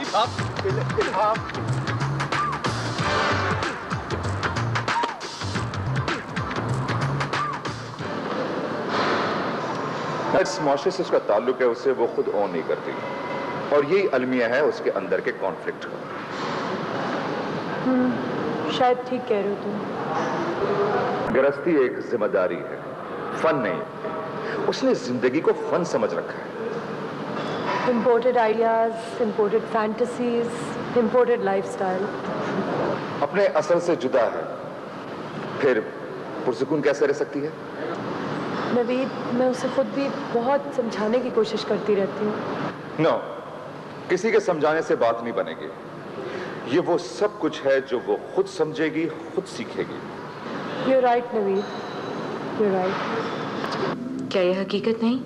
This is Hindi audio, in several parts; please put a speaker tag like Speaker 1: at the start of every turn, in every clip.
Speaker 1: इस मुआशरे से उसका ताल्लुक है, उसे वो खुद ऑन नहीं करती, और यही अलमिया है उसके अंदर के कॉन्फ्लिक्ट का।
Speaker 2: शायद ठीक कह रहे हो तुम।
Speaker 1: गृहस्थी एक जिम्मेदारी है, फन नहीं। उसने जिंदगी को फन समझ रखा है।
Speaker 2: Imported ideas, imported fantasies, imported lifestyle.
Speaker 1: अपने असल से जुदा है, फिर पुरसुकून कैसे रह सकती है?
Speaker 2: नवीद, मैं उसे खुद भी बहुत समझाने की कोशिश करती रहती हूँ।
Speaker 1: नो, किसी के समझाने से बात नहीं बनेगी। ये वो सब कुछ है जो वो खुद समझेगी, खुद सीखेगी।
Speaker 2: You're right, Naveed, you're right।
Speaker 3: क्या यह हकीकत नहीं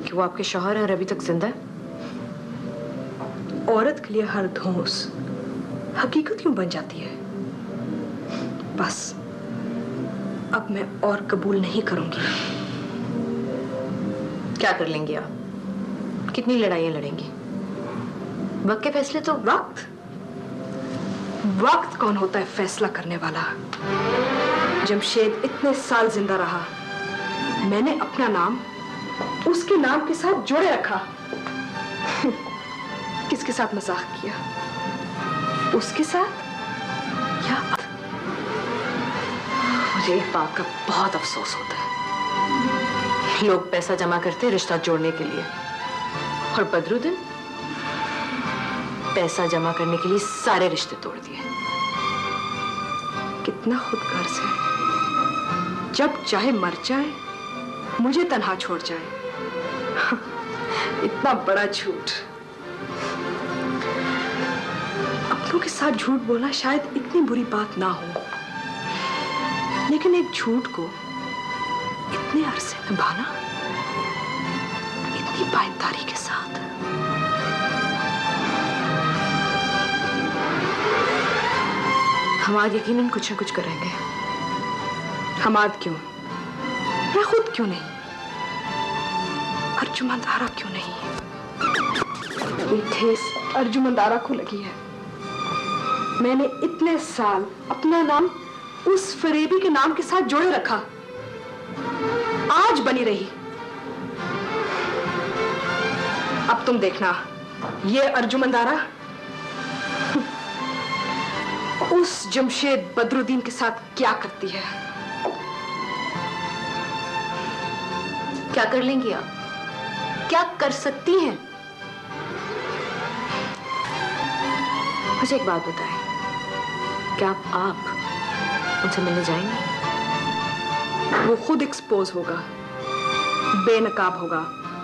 Speaker 3: कि वो आपके शौहर है और अभी तक जिंदा है?
Speaker 4: औरत के लिए हर धौंस हकीकत क्यों बन जाती है? बस अब मैं और कबूल नहीं करूंगी।
Speaker 3: क्या कर लेंगी आप? कितनी लड़ाइयां लड़ेंगी? वक्त के फैसले तो
Speaker 4: वक्त कौन होता है फैसला करने वाला? जमशेद इतने साल जिंदा रहा, मैंने अपना नाम उसके नाम के साथ जोड़े रखा। किसके साथ मजाक किया? उसके साथ या
Speaker 3: मुझे एक बात का बहुत अफसोस होता है। लोग पैसा जमा करते हैं रिश्ता जोड़ने के लिए, और बदरुद्दीन पैसा जमा करने के लिए सारे रिश्ते तोड़ दिए।
Speaker 4: कितना खुदगर्ज है, जब चाहे मर जाए, मुझे तन्हा छोड़ जाए। इतना बड़ा झूठ। अपनों के साथ झूठ बोलना शायद इतनी बुरी बात ना हो, लेकिन एक झूठ को इतने अरसे निभाना, इतनी पायदारी के साथ।
Speaker 3: हम आज यकीनन कुछ न कुछ करेंगे।
Speaker 4: हम आज क्यों? मैं खुद क्यों नहीं? अर्जुमंदारा क्यों नहीं? ये ठेस अर्जुमंदारा को लगी है। मैंने इतने साल अपना नाम उस फरेबी के नाम के साथ जोड़े रखा, आज बनी रही। अब तुम देखना, ये अर्जुमंदारा उस जमशेद बदरुद्दीन के साथ क्या करती है।
Speaker 3: क्या कर लेंगी आप? क्या कर सकती हैं? मुझे एक बात बताएं, क्या आप उनसे मिलने जाएंगे?
Speaker 4: वो खुद एक्सपोज होगा, बेनकाब होगा,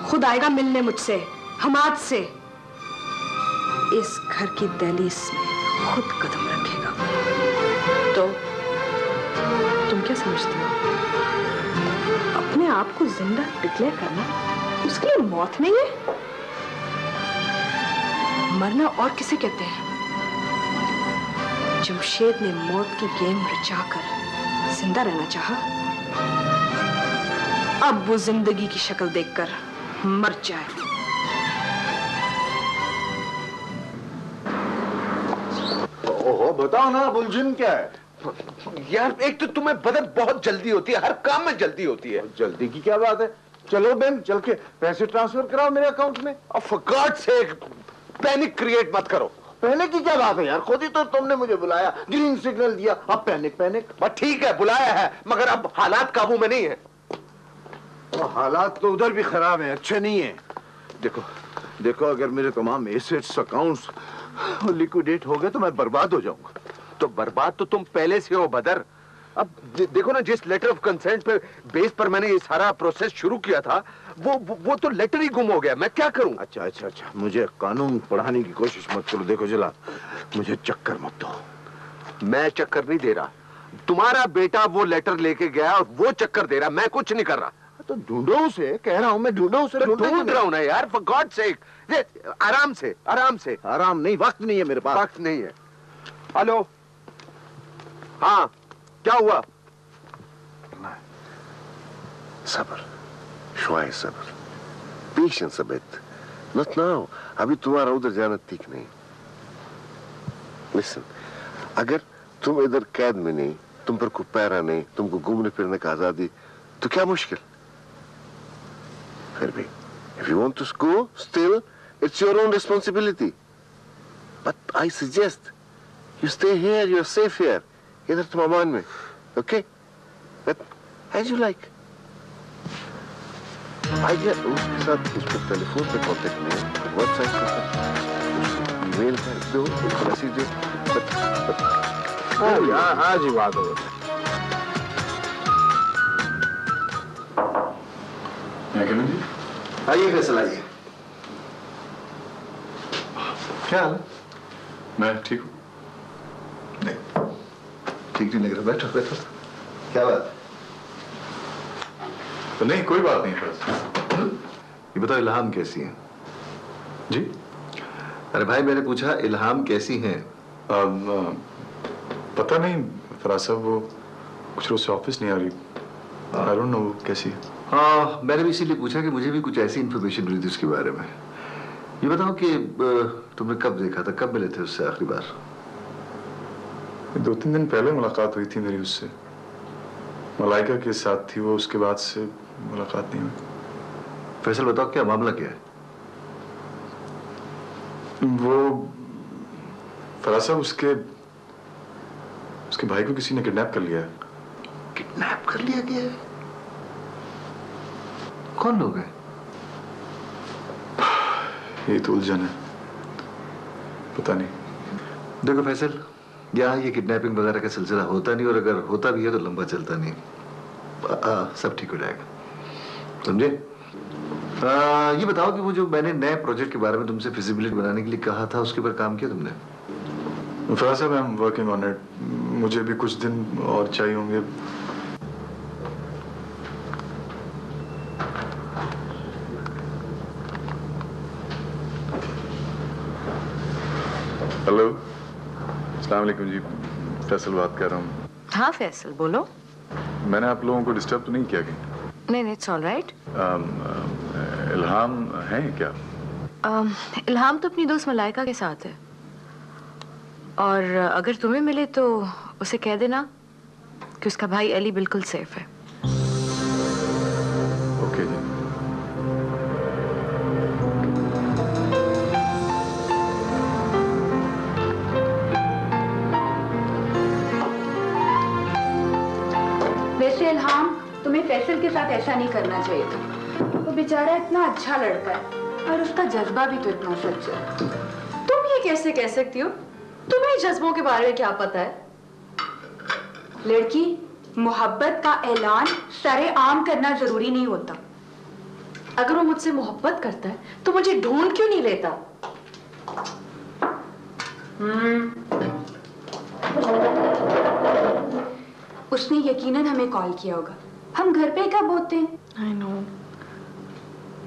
Speaker 4: खुद आएगा मिलने मुझसे, हमाद से। इस घर की दहलीज में खुद कदम रखेगा। तो तुम क्या समझती हो? अपने आप को जिंदा डिक्लेयर करना उसके लिए मौत नहीं है? मरना और किसे कहते हैं? जमशेद ने मौत की गेम रचाकर जिंदा रहना चाहा, अब वो जिंदगी की शक्ल देखकर मर जाए।
Speaker 5: ओहो, बताओ ना, बुलजिन क्या है?
Speaker 6: यार, एक तो तुम्हें बदर बहुत जल्दी होती है, हर काम में जल्दी होती है।
Speaker 5: जल्दी की क्या बात है? चलो बेन, चल के पैसे ट्रांसफर कराओ मेरे अकाउंट में।
Speaker 6: For God sake, panic create मत करो।
Speaker 5: पैनिक की क्या बात है यार? खुद ही तो तुमने मुझे बुलाया, ग्रीन सिग्नल दिया, अब पैनिक।
Speaker 6: बस ठीक है, बुलाया है, मगर अब हालात काबू में नहीं है।
Speaker 5: हालात तो उधर भी खराब है, अच्छे नहीं है। देखो, अगर मेरे तमाम एसेट्स, अकाउंट्स लिक्विडेट हो गए तो मैं बर्बाद हो जाऊंगा।
Speaker 6: तो बर्बाद तो तुम पहले से हो बदर। अब देखो ना, जिस लेटर ऑफ कंसेंट पे बेस पर मैंने ये सारा प्रोसेस शुरू किया था, वो तो लेटर ही गुम हो गया। मैं क्या करूं?
Speaker 5: अच्छा, मुझे कानून पढ़ाने की कोशिश मत करो। देखो जला, मुझे चक्कर मत दो।
Speaker 6: मैं चक्कर नहीं दे रहा, तुम्हारा बेटा वो लेटर लेके गया और वो चक्कर दे रहा, मैं कुछ नहीं कर रहा।
Speaker 5: तो ढूंढो उसे, कह रहा हूं मैं, ढूंढो उसे।
Speaker 6: ढूंढ रहा हूं ना यार, फॉर गॉड सेक। आराम से।
Speaker 5: आराम नहीं, वक्त नहीं है मेरे पास।
Speaker 6: वक्त नहीं है। हेलो, हाँ, क्या हुआ?
Speaker 7: सब्र, शुआए सब्र, patience a bit. Not now. अभी तुम्हारा उधर जाना ठीक नहीं। Listen, अगर तुम इधर कैद में नहीं, तुम पर कोई पैरा नहीं, तुमको घूमने फिरने का आजादी, तो क्या मुश्किल? फिर भी, if you want to go, still, it's your own responsibility. But I suggest you stay here. You're safe here. इधर तुम अमान में, okay? But as you like. Idea उसके साथ उस पर टेलीफोन पे कांटेक्ट नहीं है, वेबसाइट पे ईमेल है, दो मैसेज दो,
Speaker 5: आज ही बात हो गई।
Speaker 8: आइए फैसल, आइए। क्या हाल है?
Speaker 9: मैं ठीक हूँ।
Speaker 8: नहीं, ठीक नहीं लग रहा। बैठो बैठो। क्या बात?
Speaker 9: तो नहीं, कोई बात नहीं बस।
Speaker 8: ये बताओ, इल्हाम कैसी है?
Speaker 9: जी?
Speaker 8: अरे भाई, मैंने पूछा इल्हाम कैसी हैं?
Speaker 9: पता नहीं फराज साहब, वो कुछ रोज से ऑफिस नहीं आ रही। आई डोंट नो वो कैसी है।
Speaker 8: हाँ, मैंने भी इसीलिए पूछा कि मुझे भी कुछ ऐसी इन्फॉर्मेशन मिली थी उसके बारे में। ये बताओ कि तुमने कब देखा था, कब मिले थे उससे आखिरी बार?
Speaker 9: 2-3 दिन पहले मुलाकात हुई थी मेरी उससे। मलाइका के साथ थी वो, उसके बाद से मुलाकात नहीं हुई।
Speaker 8: फैसल बताओ, क्या मामला क्या है?
Speaker 9: वो फराज साहब, उसके भाई को किसी ने किडनैप कर लिया है।
Speaker 8: किडनैप कर लिया गया है? कौन लोग हैं?
Speaker 9: ये तो उलझन है, पता नहीं।
Speaker 8: देखो फैसल, यहाँ ये किडनैपिंग वगैरह का सिलसिला होता नहीं, और अगर होता भी है तो लंबा चलता नहीं। सब ठीक हो जाएगा, समझे? ये बताओ कि वो जो मैंने नए प्रोजेक्ट के बारे में तुमसे फिजिबिलिटी बनाने के लिए कहा था, उसके ऊपर काम किया तुमने?
Speaker 9: फराज साहब, I am working on it. मुझे भी कुछ दिन और चाहिए होंगे। हेलो, अस्सलाम वालेकुम जी, फैसल बात कर रहा हूँ।
Speaker 3: हाँ फैसल, बोलो।
Speaker 9: मैंने आप लोगों को डिस्टर्ब तो नहीं किया कहीं?
Speaker 3: नहीं, इट्स ऑल राइट।
Speaker 9: इल्हाम है क्या?
Speaker 3: इल्हाम तो अपनी दोस्त मलाइका के साथ है, और अगर तुम्हें मिले तो उसे कह देना कि उसका भाई अली बिल्कुल सेफ है।
Speaker 9: ओके जी।
Speaker 4: वैसे इल्हाम, तुम्हें फैसल के साथ ऐसा नहीं करना चाहिए था। वो बेचारा इतना अच्छा लड़का है, और उसका जज्बा भी तो इतना सच है।
Speaker 3: तुम ये कैसे कह सकती हो? तुम्हें जज्बों के बारे में क्या पता है?
Speaker 4: लड़की, मोहब्बत का ऐलान सरेआम करना जरूरी नहीं होता।
Speaker 3: अगर वो मुझसे मोहब्बत करता है तो मुझे ढूंढ क्यों नहीं लेता?
Speaker 4: उसने यकीनन हमें कॉल किया होगा। हम घर पे कब होते हैं?
Speaker 2: आई नो,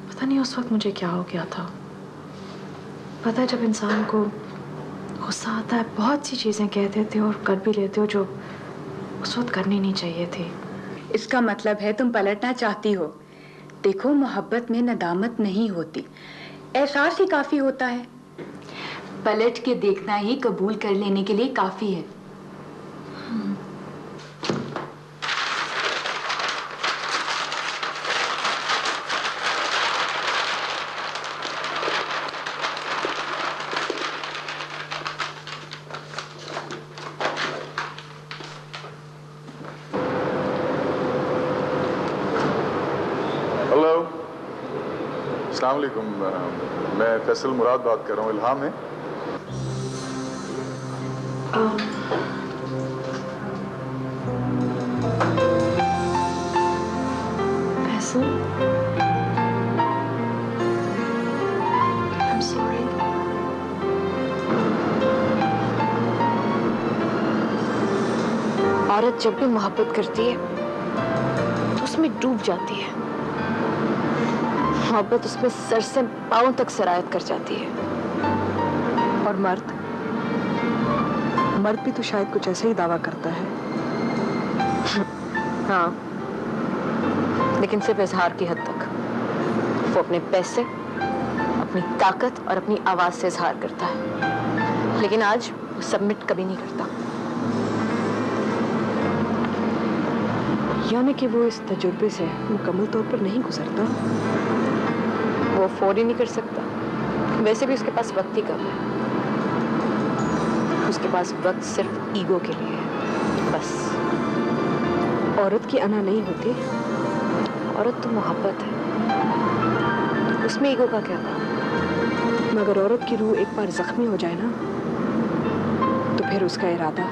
Speaker 2: पता नहीं उस वक्त मुझे क्या हो गया था। पता है, जब इंसान को गुस्सा आता है, बहुत सी चीज़ें कह देते हो और कर भी लेते हो जो उस वक्त करनी नहीं चाहिए थी।
Speaker 4: इसका मतलब है तुम पलटना चाहती हो। देखो, मोहब्बत में नदामत नहीं होती, एहसास ही काफी होता है। पलट के देखना ही कबूल कर लेने के लिए काफी है।
Speaker 9: हेलो, अस्सलाम वालेकुम। मैं फैसल मुराद बात कर रहा हूँ। इल्हाम है?
Speaker 2: Faisal, I am sorry.
Speaker 3: औरत जब भी मोहब्बत करती है तो उसमें डूब जाती है। मोहब्बत उसमें सर से पांव तक सरायत कर जाती है।
Speaker 2: और मर्द भी तो शायद कुछ ऐसा ही दावा करता है।
Speaker 3: हाँ, लेकिन सिर्फ इजहार की हद तक। वो अपने पैसे, अपनी ताकत और अपनी आवाज से इजहार करता है। लेकिन आज वो सबमिट कभी नहीं करता।
Speaker 4: यानी कि वो इस तजुर्बे से मुकम्मल तौर पर नहीं गुजरता।
Speaker 3: वो अफोर्ड ही नहीं कर सकता। वैसे भी उसके पास वक्त ही कम है। उसके पास वक्त सिर्फ ईगो के लिए है, बस।
Speaker 4: औरत की अना नहीं होती।
Speaker 3: औरत तो मोहब्बत है, उसमें ईगो का क्या काम?
Speaker 4: मगर औरत की रूह एक बार जख्मी हो जाए ना, तो फिर उसका इरादा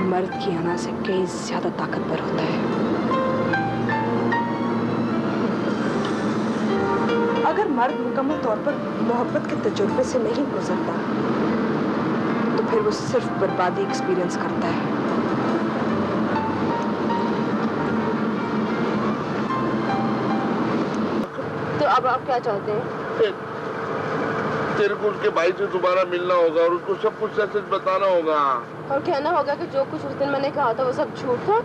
Speaker 4: मर्द की अना से कई ज्यादा ताकतवर होता है। अगर मर्द मुकम्मल तौर पर मोहब्बत के तजुर्बे से नहीं गुजरता, तो फिर वो सिर्फ बर्बादी एक्सपीरियंस करता है।
Speaker 3: तो अब आप क्या चाहते हैं?
Speaker 7: तेरे को उसके भाई से दोबारा मिलना होगा और उसको सब कुछ सच सच बताना होगा
Speaker 10: और कहना होगा कि जो कुछ उस दिन मैंने कहा था वो सब झूठ था।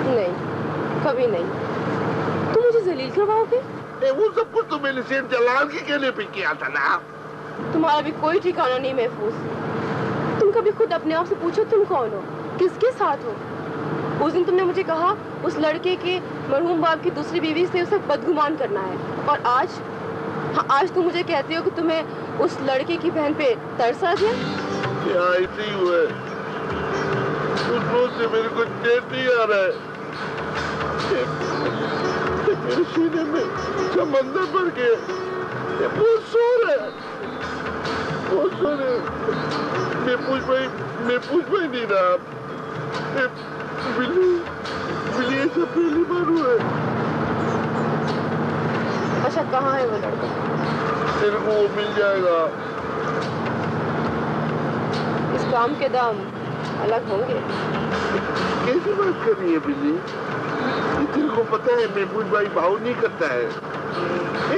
Speaker 10: नहीं, कभी नहीं। तुम मुझे जलील करवाओगे?
Speaker 7: वो सब कुछ तो मैंने सेठ जलाल के कहने पे किया था ना।
Speaker 10: तुम्हारा भी कोई ठिकाना नहीं महफूज। तुम कभी खुद अपने आप से पूछो तुम कौन हो, किसके साथ हो? उस दिन तुमने मुझे कहा उस लड़के के मरहूम बाप की दूसरी बीवी से उसे बदगुमान करना है, और आज आज तुम मुझे कहते हो कि तुम्हें उस लड़के की बहन पे तरस आ गया।
Speaker 7: क्या ऐसे ही हुआ है? उस रोज से मेरे को चैन नहीं आ रहा है। मेरे सीने में समंदर भर के बहुत सो रहा है, बहुत सो रहे। मैं पूछ पाई नहीं रहा। बिल्ली ये सब पहली बार हुआ है।
Speaker 10: अच्छा, कहाँ है वो लड़का?
Speaker 7: तेरे को वो मिल जाएगा।
Speaker 10: इस काम के दाम अलग होंगे।
Speaker 7: कैसी बात कर रही है बिल्ली? तेरे को पता है महबूब भाई भाव नहीं करता है।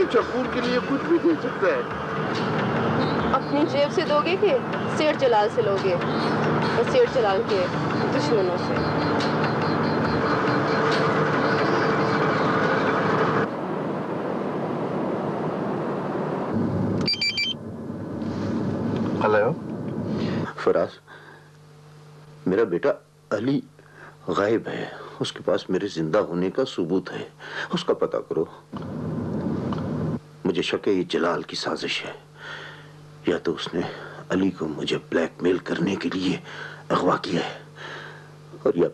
Speaker 7: एक शकूर के लिए कुछ भी दे सकता है।
Speaker 10: अपनी जेब से दोगे कि सेठ जलाल से लोगे, और सेठ जलाल के दुश्मनों से?
Speaker 9: हेलो
Speaker 5: फराज, मेरा बेटा अली गायब है। उसके पास मेरे जिंदा होने का सबूत है। उसका पता करो। मुझे शक है ये जलाल की साजिश है। या तो उसने अली को मुझे ब्लैकमेल करने के लिए अगवा किया है, और या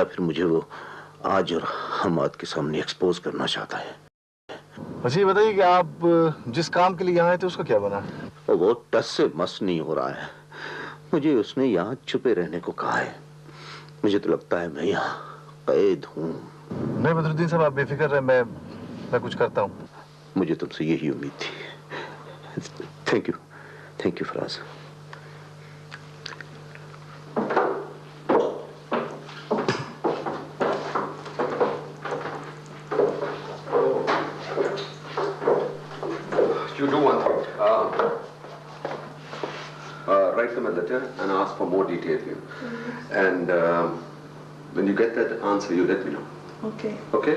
Speaker 5: फिर मुझे वो आज और हमाद के सामने एक्सपोज करना चाहता है।
Speaker 8: अच्छा ये बताइए कि आप जिस काम के लिए यहाँ आए थे उसका क्या बना?
Speaker 5: वो टस से मस नहीं हो रहा है। मुझे उसने यहाँ छुपे रहने को कहा है। मुझे तो लगता है मैं यहाँ कैद हूँ।
Speaker 8: नहीं बदरुद्दीन साहब, आप बेफिक्र रहे, मैं कुछ करता हूँ।
Speaker 5: मुझे तुमसे यही उम्मीद थी। Thank you Faraz.
Speaker 6: You do one thing. Write them a letter and ask for more detail here. And when you get that answer, you let me know.
Speaker 4: Okay.
Speaker 6: Okay?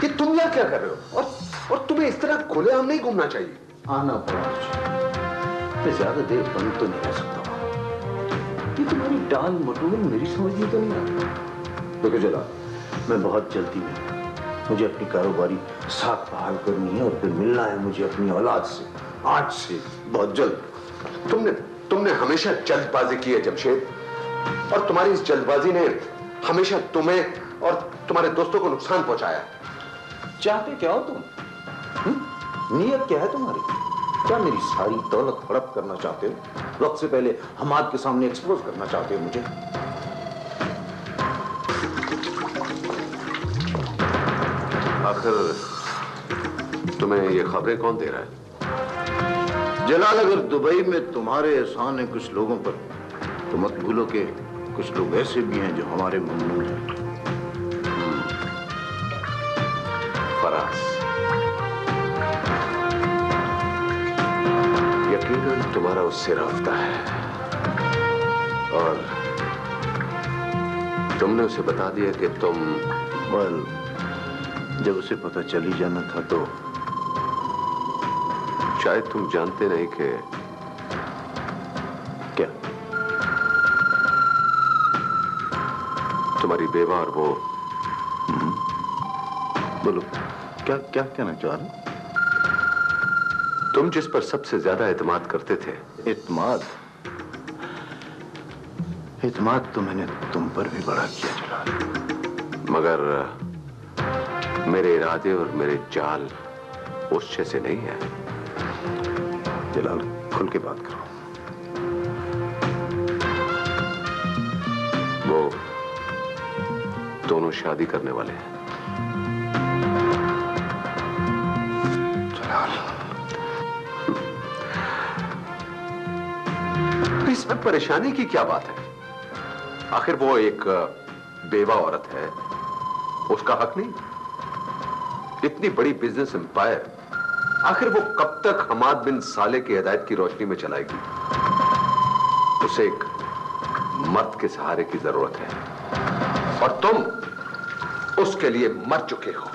Speaker 6: ये तुम यहाँ क्या कर रहे हो? और तुम्हें इस तरह खुलेआम नहीं घूमना चाहिए।
Speaker 5: आना फराज, मैं ज्यादा देर बंद तो नहीं रह सकता। ये तुम्हारी डाल मटोल मेरी समझ में तो नहीं आता। देखो जला, मैं बहुत जल्दी में हूं। मुझे अपनी कारोबारी साख बहाल करनी है और फिर मिलना है मुझे अपनी औलाद से, आज से बहुत जल्द।
Speaker 6: तुमने हमेशा जल्दबाजी की है जमशेद, और तुम्हारी इस जल्दबाजी ने हमेशा तुम्हें और तुम्हारे दोस्तों को नुकसान पहुंचाया।
Speaker 5: चाहते क्या हो तुम? नीयत क्या है तुम्हारी? क्या मेरी सारी दौलत हड़प करना चाहते हो? वक्त से पहले हमाद के सामने एक्सपोज करना चाहते हो मुझे?
Speaker 6: आखिर तुम्हें ये खबरें कौन दे रहा है?
Speaker 5: जलाल, अगर दुबई में तुम्हारे एहसान है कुछ लोगों पर, तो मत भूलो कि कुछ लोग ऐसे भी हैं जो हमारे ममनून हैं।
Speaker 6: फराज, यकीनन तुम्हारा उससे राब्ता है, और तुमने उसे बता दिया कि तुम
Speaker 5: जब उसे पता चल ही जाना था तो
Speaker 6: शायद तुम जानते नहीं कि
Speaker 5: क्या?
Speaker 6: तुम्हारी बेवा और वो
Speaker 5: बोलो, क्या क्या कहना चाह रहे?
Speaker 6: तुम जिस पर सबसे ज्यादा एतमाद करते थे।
Speaker 5: एतमाद तो मैंने तुम पर भी बड़ा किया जलाल,
Speaker 6: मगर मेरे इरादे और मेरे चाल उस जैसे नहीं है।
Speaker 5: जलाल, खुल के बात करो।
Speaker 6: वो दोनों शादी करने वाले हैं।
Speaker 5: जलाल,
Speaker 6: इसमें परेशानी की क्या बात है? आखिर वो एक बेवा औरत है, उसका हक नहीं? इतनी बड़ी बिजनेस एम्पायर आखिर वो कब तक हमाद बिन साले की हिदायत की रोशनी में चलाएगी? उसे एक मर्द के सहारे की जरूरत है और तुम उसके लिए मर चुके हो।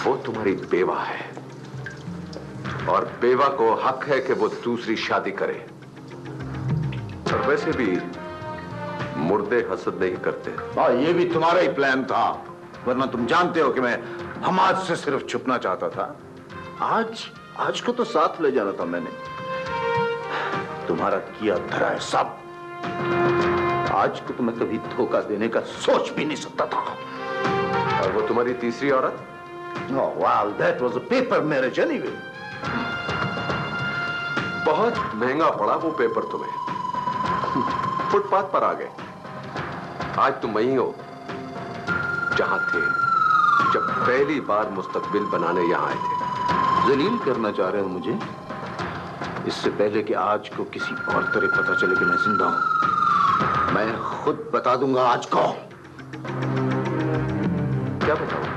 Speaker 6: वो तुम्हारी बेवा है और बेवा को हक है कि वो दूसरी शादी करे। और वैसे भी मुर्दे हसद नहीं करते।
Speaker 5: ये भी तुम्हारा ही प्लान था, वरना तुम जानते हो कि मैं हमाद से सिर्फ छुपना चाहता था। आज को तो साथ ले जाना था मैंने। तुम्हारा किया धरा है सब। आज को तो मैं कभी धोखा देने का सोच भी नहीं सकता था।
Speaker 6: और वो तुम्हारी तीसरी औरत?
Speaker 5: Oh, well, that was a paper marriage anyway.
Speaker 6: बहुत महंगा पड़ा वो पेपर तुम्हें। फुटपाथ पर आ गए। आज तुम वहीं हो जहां थे जब पहली बार मुस्तकबिल बनाने यहां आए थे।
Speaker 5: जलील करना चाह रहे हो मुझे, इससे पहले कि आज को किसी और तरह पता चले कि मैं जिंदा हूं। मैं खुद बता दूंगा आज को।
Speaker 6: क्या बताऊं?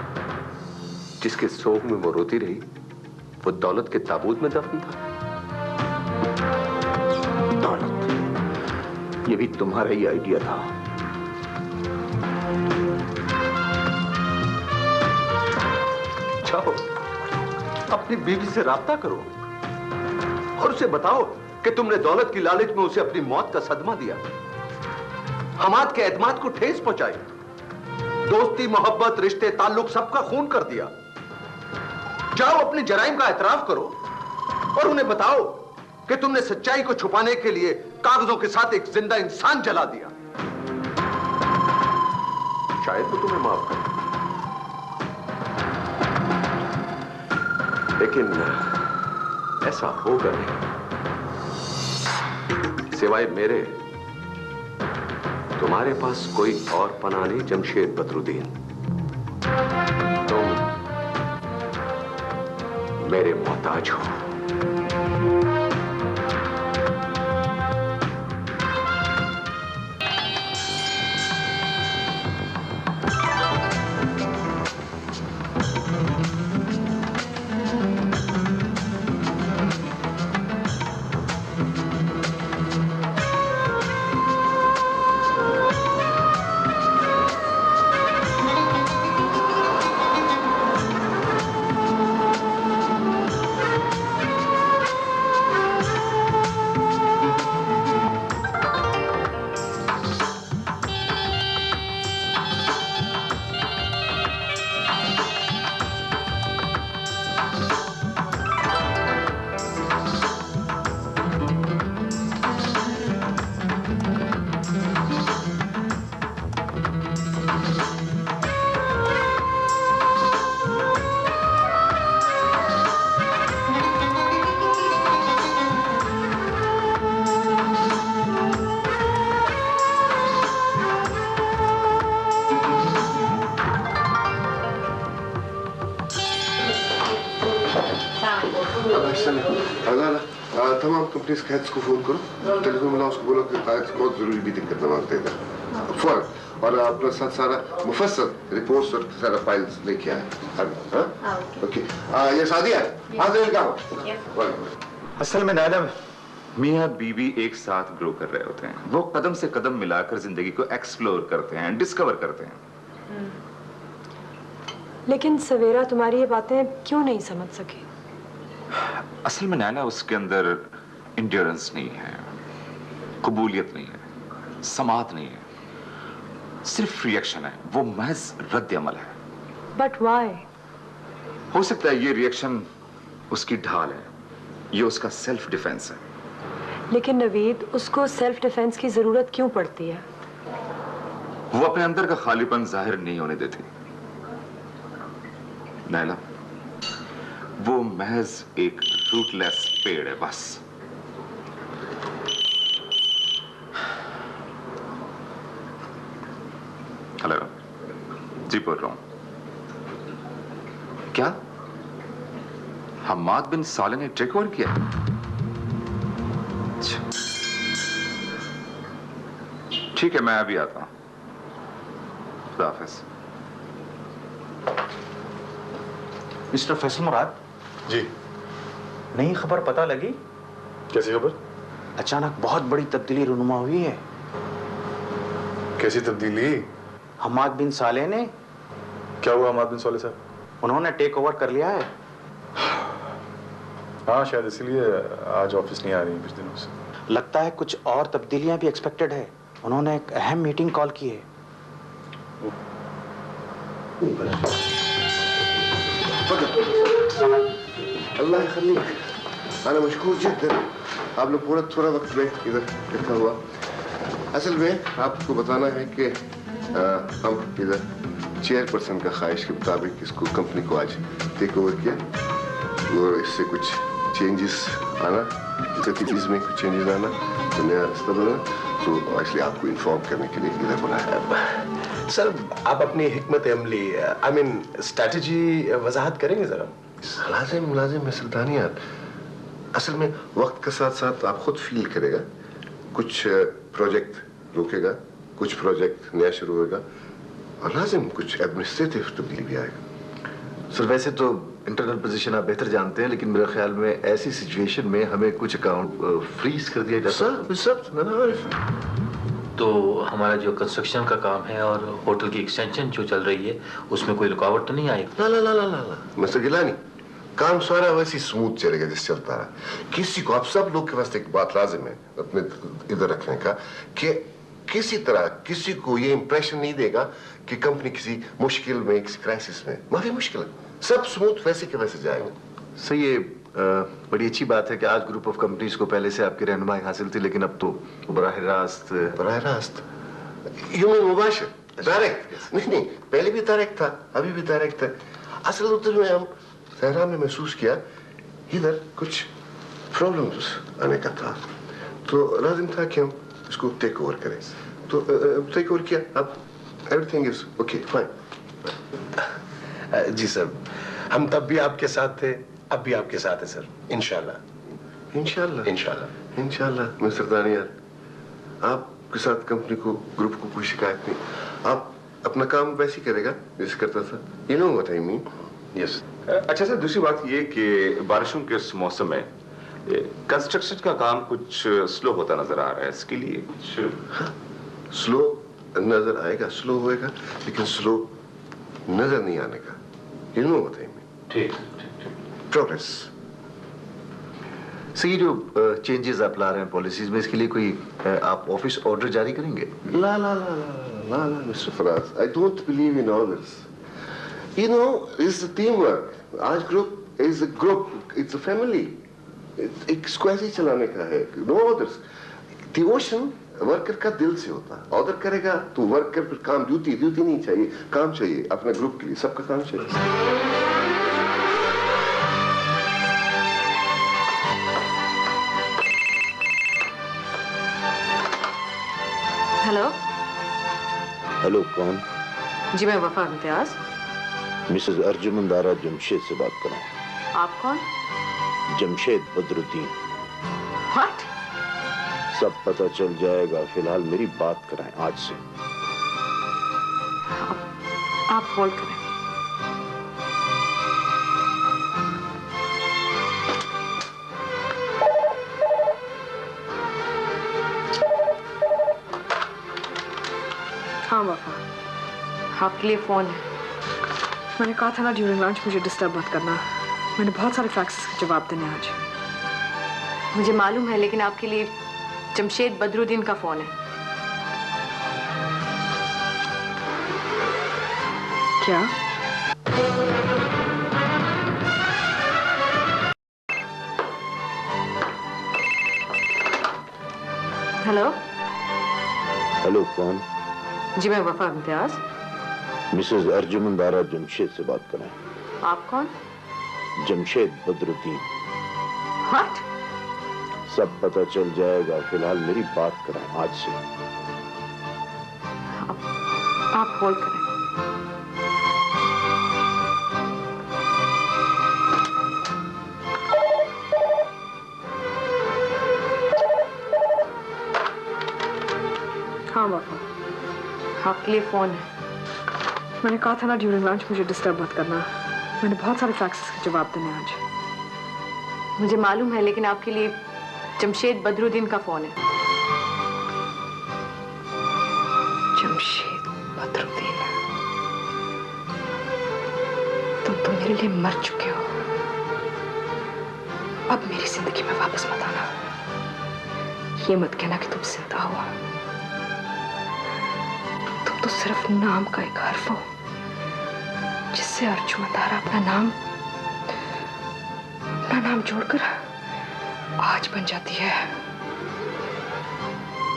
Speaker 6: जिसके सोग में वो रोती रही वो दौलत के ताबूत में दफन था।
Speaker 5: दौलत, ये भी तुम्हारा ही आइडिया था।
Speaker 6: जाओ अपनी बीवी से राब्ता करो और उसे बताओ कि तुमने दौलत की लालच में उसे अपनी मौत का सदमा दिया, हमाद के एतमाद को ठेस पहुंचाई, दोस्ती मोहब्बत रिश्ते ताल्लुक सबका खून कर दिया। जाओ अपने जराइम का एतराफ करो और उन्हें बताओ कि तुमने सच्चाई को छुपाने के लिए कागजों के साथ एक जिंदा इंसान जला दिया। शायद वो तुम्हें माफ करे, लेकिन ऐसा होगा नहीं। सिवाय मेरे तुम्हारे पास कोई और पनाह नहीं जमशेद बदरुद्दीन। तुम मेरे मोहताज हो।
Speaker 7: तमाम कंपनी कैट्स को फोन करो, टेलीफोन मिला, उसको बोलो कि कायद बहुत जरूरी मीटिंग करना मांगते हैं फौरन, और अपना साथ सारा मुफस्सल रिपोर्ट्स और सारा फाइल्स लेके आए। ओके, ये सादिया
Speaker 1: असल में नायला, मियाँ बीवी एक साथ ग्रो कर रहे होते हैं। वो कदम से कदम मिलाकर जिंदगी को एक्सप्लोर करते हैं, डिस्कवर करते हैं।
Speaker 2: लेकिन सवेरा तुम्हारी ये बातें क्यों नहीं समझ सकी?
Speaker 1: असल में नैना उसके अंदर इंड्योरेंस नहीं है, कबूलियत नहीं है, समात नहीं है, सिर्फ रिएक्शन है। वो महज रद्द अमल है।
Speaker 2: But why?
Speaker 1: हो सकता है ये रिएक्शन उसकी ढाल है, ये उसका सेल्फ डिफेंस है।
Speaker 2: लेकिन नवीद, उसको सेल्फ डिफेंस की जरूरत क्यों पड़ती है?
Speaker 1: वो अपने अंदर का खालीपन जाहिर नहीं होने देती। नैला, वो महज एक रूटलेस पेड़ है बस। हेलो जी, बोल रहा हूं। क्या हम्माद बिन साले ने टेक ओवर किया? ठीक है, मैं अभी आता हूं। खुदा हाफिज।
Speaker 5: मिस्टर फैसल मुराद
Speaker 9: जी।
Speaker 5: नई खबर पता लगी?
Speaker 9: कैसी खबर?
Speaker 5: अचानक बहुत बड़ी तब्दीली रूनुमा हुई है।
Speaker 9: कैसी तब्दीली?
Speaker 5: हम्माद बिन साले ने।
Speaker 9: क्या हुआ हम्माद बिन साले साहब?
Speaker 5: उन्होंने टेक ओवर कर लिया है।
Speaker 9: हाँ, शायद इसीलिए आज ऑफिस नहीं आ रही कुछ दिनों से।
Speaker 5: लगता है कुछ और तब्दीलियां भी एक्सपेक्टेड है। उन्होंने एक अहम मीटिंग कॉल की है।
Speaker 7: अल्लाह खलीक, अना मशकूर जिद्दन। आप लोग पूरा थोड़ा वक्त में इधर इकट्ठा हुआ। असल में आपको बताना है कि हम इधर चेयरपर्सन का ख्वाहिश के मुताबिक इसको कंपनी को आज टेक ओवर किया और इससे कुछ चेंजेस आना, एक्टिविटीज में कुछ चेंजेस आना, तो नया रास्ता बना, तो इसलिए आपको इन्फॉर्म करने के लिए इधर बुलाया।
Speaker 11: सर, आप अपनी हिकमत अमली, आई मीन स्ट्रैटेजी वजाहत करेंगे जरा?
Speaker 7: लाजिम लाजिम है सरदानियात। असल में वक्त के साथ साथ आप खुद फील करेगा, कुछ प्रोजेक्ट रुकेगा, कुछ प्रोजेक्ट नया शुरू होगा और लाजिम कुछ एडमिनिस्ट्रेटिव तब्दीली भी आएगा।
Speaker 8: सर, वैसे तो इंटरनल पोजीशन आप बेहतर जानते हैं, लेकिन मेरे ख्याल में ऐसी सिचुएशन में हमें कुछ अकाउंट फ्रीज कर दिया जाता है।
Speaker 12: तो हमारा जो कंस्ट्रक्शन का काम है और होटल की एक्सटेंशन जो चल रही है, उसमें कोई रुकावट तो नहीं आएगी?
Speaker 7: ला ला ला ला ला मिस्टर गिलानी, काम सारा वैसे स्मूथ चलेगा जैसे चलता रहा। किसी को, आप सब लोग के पास एक बात लाजिम है अपने इधर रखने का कि किसी तरह किसी को ये इंप्रेशन नहीं देगा कि कंपनी किसी मुश्किल में, किसी क्राइसिस में। माफी मुश्किल है, सब स्मूथ वैसे के वैसे जाएंगे।
Speaker 8: सही, ये बड़ी अच्छी बात है कि आज ग्रुप ऑफ कंपनीज को पहले से आपकी रहनुमाई हासिल थी, लेकिन अब तो बराह रास्त
Speaker 7: यूं मुबाशिर डायरेक्ट नहीं, पहले भी डायरेक्ट था, अभी भी डायरेक्ट है। असल उधर में हम सहरा में महसूस किया इधर कुछ प्रॉब्लम्स आने का था, तो लाजिम था कि हम इसको टेक ओवर करें। तो टेक ओवर किया, अब एवरीथिंग इज ओके, फाइन।
Speaker 11: जी सर, हम तब भी आपके साथ थे, अब भी आपके साथ है सर, इंशाल्लाह।
Speaker 7: इंशाल्लाह
Speaker 11: इंशाल्लाह
Speaker 7: इंशाल्लाह। मिस्टर दानियाल, आपके साथ कंपनी को, ग्रुप को कोई शिकायत नहीं। आप अपना काम वैसे ही करेगा जैसे करता था। You know what I mean?
Speaker 1: Yes. अच्छा सर, दूसरी बात ये कि बारिशों के इस मौसम में कंस्ट्रक्शन का काम कुछ स्लो होता नजर आ रहा है, इसके लिए कुछ
Speaker 7: स्लो नजर आएगा, स्लो होएगा, लेकिन स्लो नजर नहीं आने का। You know what I mean?
Speaker 12: ठीक।
Speaker 7: प्रोग्रेस।
Speaker 8: सही, जो चेंजेस आप ला रहे हैं पॉलिसीज में, इसके लिए कोई आप ऑफिस ऑर्डर जारी करेंगे?
Speaker 7: ला ला ला ला ला ला mister Faraz, I don't believe in orders. You know, it's a team work. आज group is a group, it's a family. इसको ऐसे ही चलाने का है, नो ऑर्डर्स। डिवोशन वर्कर का दिल से होता है। ऑर्डर करेगा तो वर्कर फिर काम, ड्यूटी नहीं चाहिए, काम चाहिए अपने ग्रुप के लिए, सबका काम चाहिए।
Speaker 3: हेलो।
Speaker 5: हेलो, कौन?
Speaker 3: जी, मैं वफा इम्तियाज।
Speaker 5: मिसेस अर्जुमंद आरा जमशेद से बात कर रहा हूँ।
Speaker 3: आप कौन?
Speaker 5: जमशेद बदरुद्दीन।
Speaker 3: व्हाट?
Speaker 5: सब पता चल जाएगा, फिलहाल मेरी बात कराएं आज से।
Speaker 3: आप होल्ड करें। हाँ वफा, आपके लिए फोन है।
Speaker 4: मैंने कहा था ना ड्यूरिंग लंच मुझे डिस्टर्ब मत करना। मैंने बहुत सारे फैक्सेस के जवाब देने आज।
Speaker 3: मुझे मालूम है, लेकिन आपके लिए जमशेद बदरुद्दीन का फोन है।
Speaker 4: क्या?
Speaker 3: हेलो।
Speaker 7: हेलो, कौन?
Speaker 3: जी मैं वफा इम्तियाज।
Speaker 7: मिसेस अर्जुमन दारा जमशेद से बात करें।
Speaker 3: आप कौन?
Speaker 7: जमशेद बदरुद्दीन।
Speaker 3: व्हाट?
Speaker 7: सब पता चल जाएगा, फिलहाल मेरी बात करें आज से।
Speaker 3: आप होल्ड करें।
Speaker 4: हाँ वफा,
Speaker 3: आपके लिए फोन है।
Speaker 4: मैंने कहा था ना ड्यूरिंग लंच मुझे डिस्टर्ब मत करना। मैंने बहुत सारे फैक्सेस के जवाब देने आज।
Speaker 3: मुझे मालूम है, लेकिन आपके लिए जमशेद बदरुद्दीन का फोन है।
Speaker 4: जमशेद बदरुद्दीन, तुम तो मेरे लिए मर चुके हो। अब मेरी जिंदगी में वापस मत आना। ये मत कहना कि तुम जिंदा हो। तुम तो सिर्फ नाम का एक हर्फ हो, जिससे अर्जुमन दारा अपना नाम जोड़कर आज बन जाती है।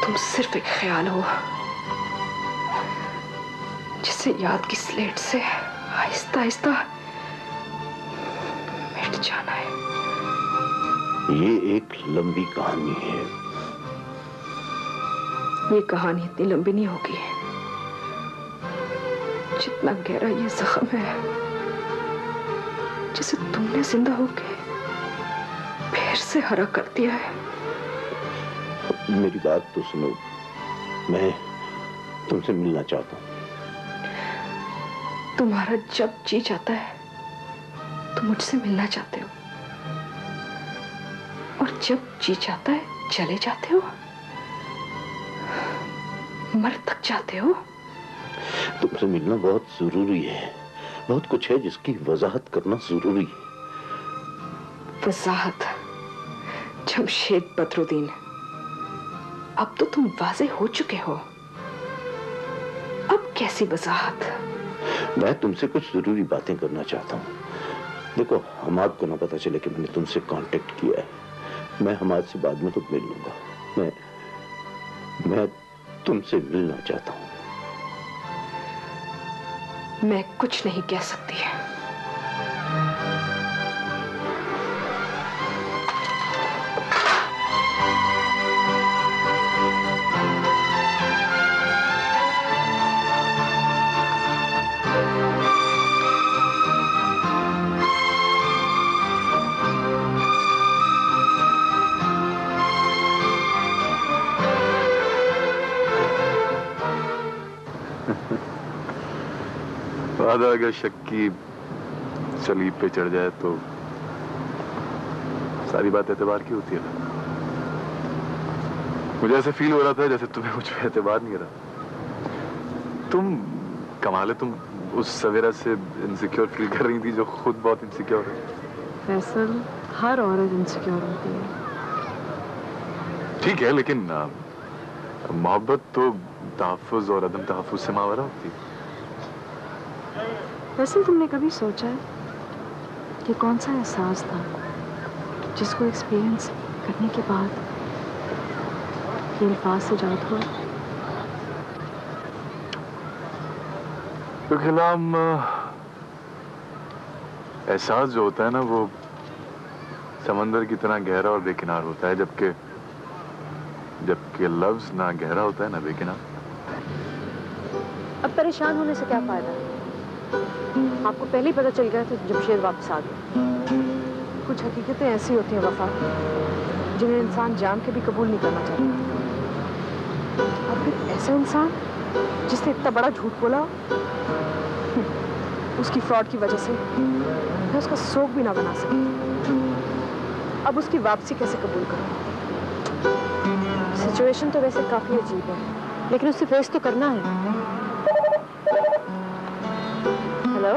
Speaker 4: तुम सिर्फ एक ख्याल हो, जिसे याद की स्लेट से आहिस्ता आहिस्ता मिट जाना है।
Speaker 7: ये एक लंबी कहानी है।
Speaker 4: ये कहानी इतनी लंबी नहीं होगी जितना गहरा ये जख्म है, जिसे तुमने जिंदा होके फिर से हरा कर दिया है।
Speaker 7: मेरी बात तो सुनो, मैं तुमसे मिलना चाहता हूँ।
Speaker 4: तुम्हारा जब जी चाहता है तुम मुझसे मिलना चाहते हो, और जब जी चाहता है चले जाते हो, मर तक जाते हो।
Speaker 7: तुमसे मिलना बहुत जरूरी है। बहुत कुछ है जिसकी वजाहत करना जरूरी है।
Speaker 4: वजाहत? जमशेद बदरुद्दीन, अब तो तुम वाज़े हो चुके हो। अब कैसी वजाहत?
Speaker 7: मैं तुमसे कुछ जरूरी बातें करना चाहता हूँ। देखो, हमाद को ना पता चले कि मैंने तुमसे कांटेक्ट किया है। मैं हमाद से बाद में तो मिल लूंगा। मैं तुमसे मिलना चाहता हूँ।
Speaker 4: मैं कुछ नहीं कह सकती है।
Speaker 9: वादा अगर शक की सलीब पे चढ़ जाए तो सारी बात एतबार की होती है ना। मुझे ऐसे फील हो रहा था जैसे तुम्हें मुझ पे एतबार नहीं रहा। तुम कमाल है, तुम उस सवेरा से इनसिक्योर फील कर रही थी जो खुद बहुत इनसिक्योर है।
Speaker 2: फैसल, हर औरत इनसिक्योर होती है।
Speaker 9: ठीक है, लेकिन मोहब्बत तो तहफ्फुज और अदम तहफ्फुज से मावरा होती है।
Speaker 2: वैसे तुमने कभी सोचा है कि कौन सा एहसास था जिसको एक्सपीरियंस करने के बाद ये अल्फाज से जात हुआ?
Speaker 9: तो खिलाम एहसास जो होता है ना, वो समंदर की तरह गहरा और बेकिनार होता है, जबकि लफ्ज ना गहरा होता है ना बेकिनार।
Speaker 2: अब परेशान होने से क्या फायदा? आपको पहले ही पता चल गया था जमशेद वापस आ गया। कुछ हकीकतें ऐसी होती हैं वफा, जिन्हें इंसान जान के भी कबूल नहीं करना चाहता। और फिर ऐसा इंसान जिसने इतना बड़ा झूठ बोला, उसकी फ्रॉड की वजह से मैं उसका शौक भी ना बना सकी। अब उसकी वापसी कैसे कबूल करूं? सिचुएशन तो वैसे काफी अजीब है, लेकिन उसे फेस तो करना है। हेलो?